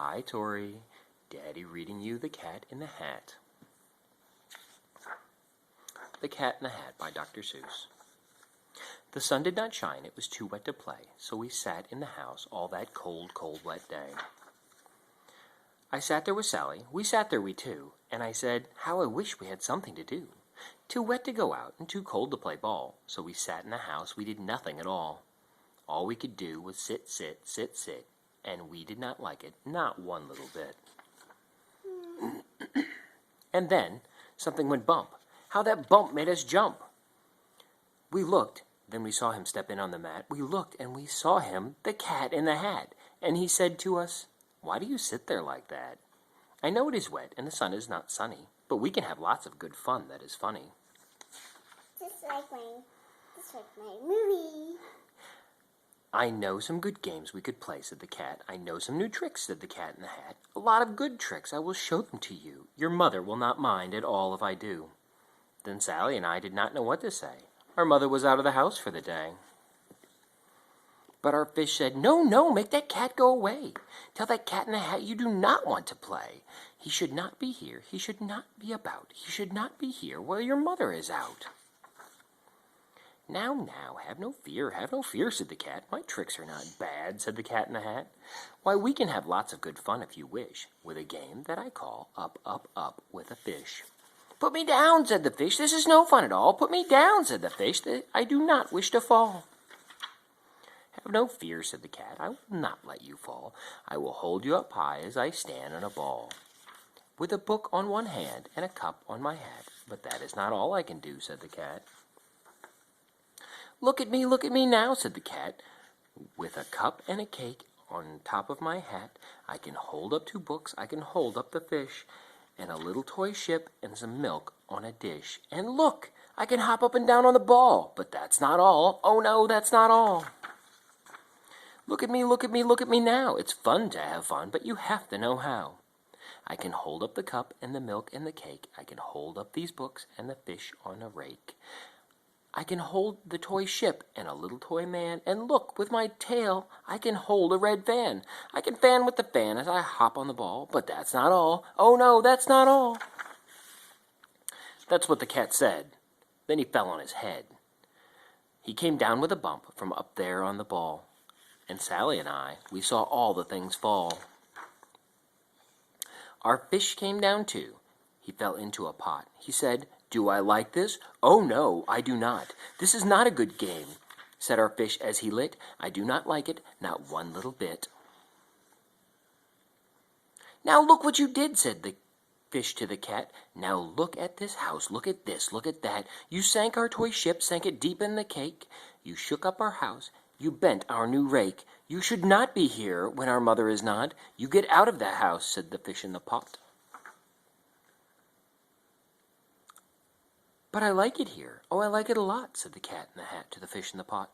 Hi, Torie. Daddy reading you The Cat in the Hat. The Cat in the Hat by Dr. Seuss. The sun did not shine, it was too wet to play, so we sat in the house all that cold, cold, wet day. I sat there with Sally, we sat there we two, and I said, how I wish we had something to do. Too wet to go out, and too cold to play ball, so we sat in the house, we did nothing at all. All we could do was sit, sit, sit, sit, and we did not like it, not one little bit. And then something went bump. How that bump made us jump. We looked, then we saw him step in on the mat. We looked, and we saw him, the cat in the hat. And he said to us, why do you sit there like that? I know it is wet, and the sun is not sunny, but we can have lots of good fun that is funny. Just like my movie. I know some good games we could play, said the cat. I know some new tricks, said the cat in the hat. A lot of good tricks, I will show them to you. Your mother will not mind at all if I do. Then Sally and I did not know what to say. Our mother was out of the house for the day. But our fish said, no, no, make that cat go away. Tell that cat in the hat you do not want to play. He should not be here. He should not be about. He should not be here while your mother is out. Now, have no fear, said the cat. My tricks are not bad, said the cat in the hat. Why, we can have lots of good fun if you wish, with a game that I call Up, Up, Up with a Fish. Put me down, said the fish. This is no fun at all. Put me down, said the fish. I do not wish to fall. Have no fear, said the cat. I will not let you fall. I will hold you up high as I stand on a ball, with a book on one hand and a cup on my hat. But that is not all I can do, said the cat. Look at me now, said the cat. With a cup and a cake on top of my hat, I can hold up 2 books, I can hold up the fish, and a little toy ship and some milk on a dish. And look, I can hop up and down on the ball. But that's not all. Oh no, that's not all. Look at me now. It's fun to have fun, but you have to know how. I can hold up the cup and the milk and the cake. I can hold up these books and the fish on a rake. I can hold the toy ship and a little toy man, and look, with my tail, I can hold a red fan. I can fan with the fan as I hop on the ball, but that's not all. Oh no, that's not all. That's what the cat said. Then he fell on his head. He came down with a bump from up there on the ball, and Sally and I, we saw all the things fall. Our fish came down too. He fell into a pot. He said, do I like this? Oh no, I do not. This is not a good game, said our fish as he lit. I do not like it, not one little bit. Now look what you did, said the fish to the cat. Now look at this house, look at this, look at that. You sank our toy ship, sank it deep in the cake. You shook up our house, you bent our new rake. You should not be here when our mother is not. You get out of that house, said the fish in the pot. But I like it here. Oh, I like it a lot, said the cat in the hat to the fish in the pot.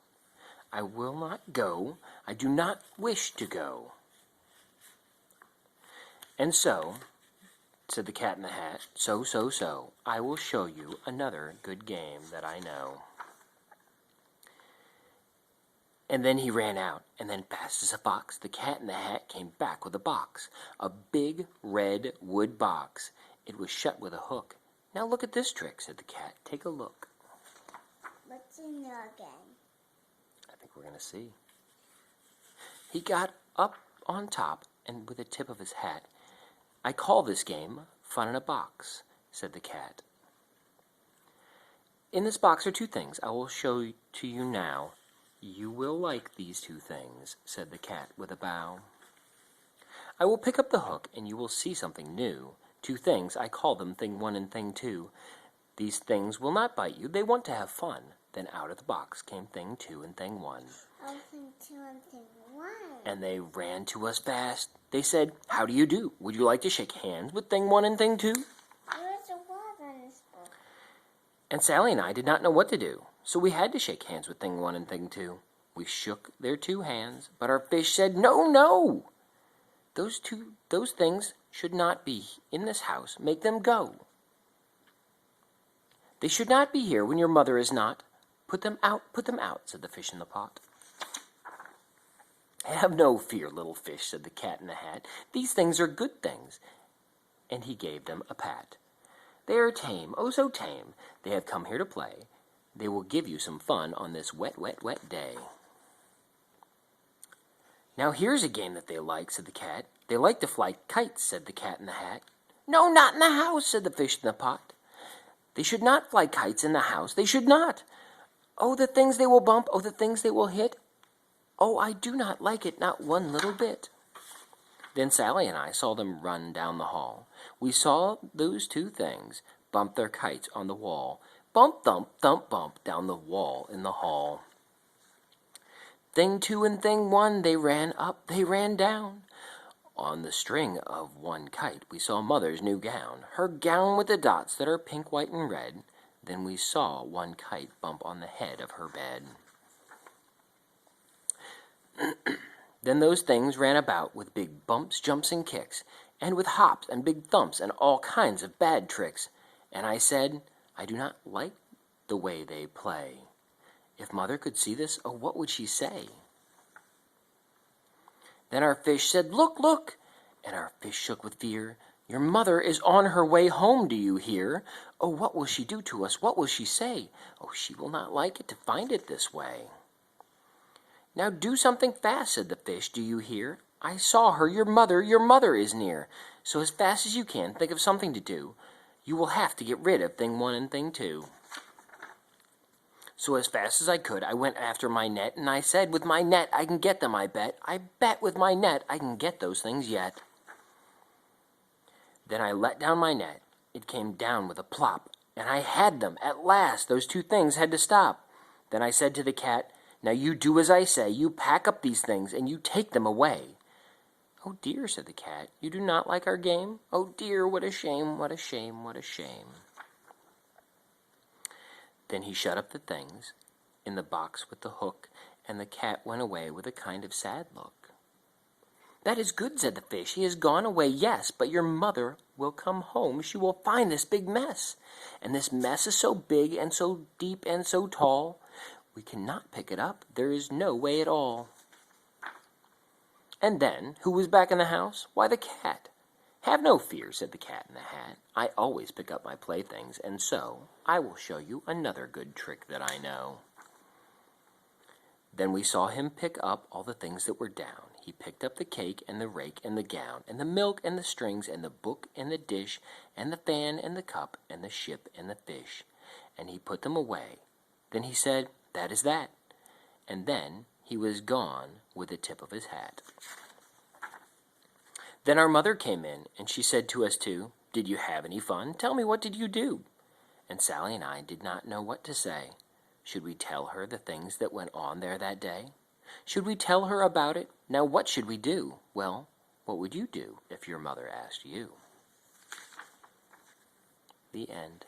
I will not go. I do not wish to go. And so, said the cat in the hat, so, I will show you another good game that I know. And then he ran out, and then fast as a fox, the cat in the hat came back with a box, a big red wood box. It was shut with a hook. Now look at this trick, said the cat. Take a look. What's in there again? I think we're going to see. He got up on top and with the tip of his hat. I call this game Fun in a Box, said the cat. In this box are 2 things I will show to you now. You will like these 2 things, said the cat with a bow. I will pick up the hook and you will see something new. 2 things, I call them Thing 1 and Thing 2. These things will not bite you, they want to have fun. Then out of the box came Thing 2 and Thing 1. Oh, Thing 2 and Thing 1. And they ran to us fast. They said, how do you do? Would you like to shake hands with Thing 1 and Thing 2? Where's the word in this book? And Sally and I did not know what to do, so we had to shake hands with Thing 1 and Thing 2. We shook their 2 hands, but our fish said, no, no! Those things should not be in this house. Make them go. They should not be here when your mother is not. Put them out, said the fish in the pot. "Have no fear, little fish," said the cat in the hat. "These things are good things." And he gave them a pat. "They are tame, oh so tame. They have come here to play. They will give you some fun on this wet, wet, wet day." "Now here's a game that they like," said the cat. "They like to fly kites," said the cat in the hat. "No, not in the house," said the fish in the pot. "They should not fly kites in the house. They should not. Oh, the things they will bump. Oh, the things they will hit. Oh, I do not like it, not one little bit." Then Sally and I saw them run down the hall. We saw those two things bump their kites on the wall. Bump, thump, thump, bump, down the wall in the hall. Thing 2 and thing 1, they ran up, they ran down. On the string of one kite we saw Mother's new gown, her gown with the dots that are pink, white, and red. Then we saw one kite bump on the head of her bed. Then those things ran about with big bumps, jumps, and kicks, and with hops and big thumps and all kinds of bad tricks. And I said, I do not like the way they play. If Mother could see this, oh, what would she say? Then our fish said, "Look, look!" And our fish shook with fear. "Your mother is on her way home, do you hear? Oh, what will she do to us? What will she say? Oh, she will not like it to find it this way." "Now do something fast," said the fish, "do you hear? I saw her, your mother is near. So as fast as you can, think of something to do. You will have to get rid of thing 1 and thing 2. So as fast as I could, I went after my net, and I said, "With my net I can get them, I bet. I bet with my net I can get those things yet." Then I let down my net. It came down with a plop, and I had them. At last, those two things had to stop. Then I said to the cat, "Now you do as I say. You pack up these things, and you take them away." "Oh dear," said the cat, "you do not like our game? Oh dear, what a shame, what a shame, what a shame." Then he shut up the things in the box with the hook, and the cat went away with a kind of sad look. "That is good," said the fish. "He has gone away, yes, but your mother will come home. She will find this big mess. And this mess is so big and so deep and so tall, we cannot pick it up. There is no way at all." And then, who was back in the house? Why, the cat. "Have no fear," said the cat in the hat. "I always pick up my playthings, and so I will show you another good trick that I know." Then we saw him pick up all the things that were down. He picked up the cake and the rake and the gown and the milk and the strings and the book and the dish and the fan and the cup and the ship and the fish, and he put them away. Then he said, "That is that." And then he was gone with the tip of his hat. Then our mother came in, and she said to us two, "Did you have any fun? Tell me, what did you do?" And Sally and I did not know what to say. Should we tell her the things that went on there that day? Should we tell her about it? Now what should we do? Well, what would you do if your mother asked you? The end.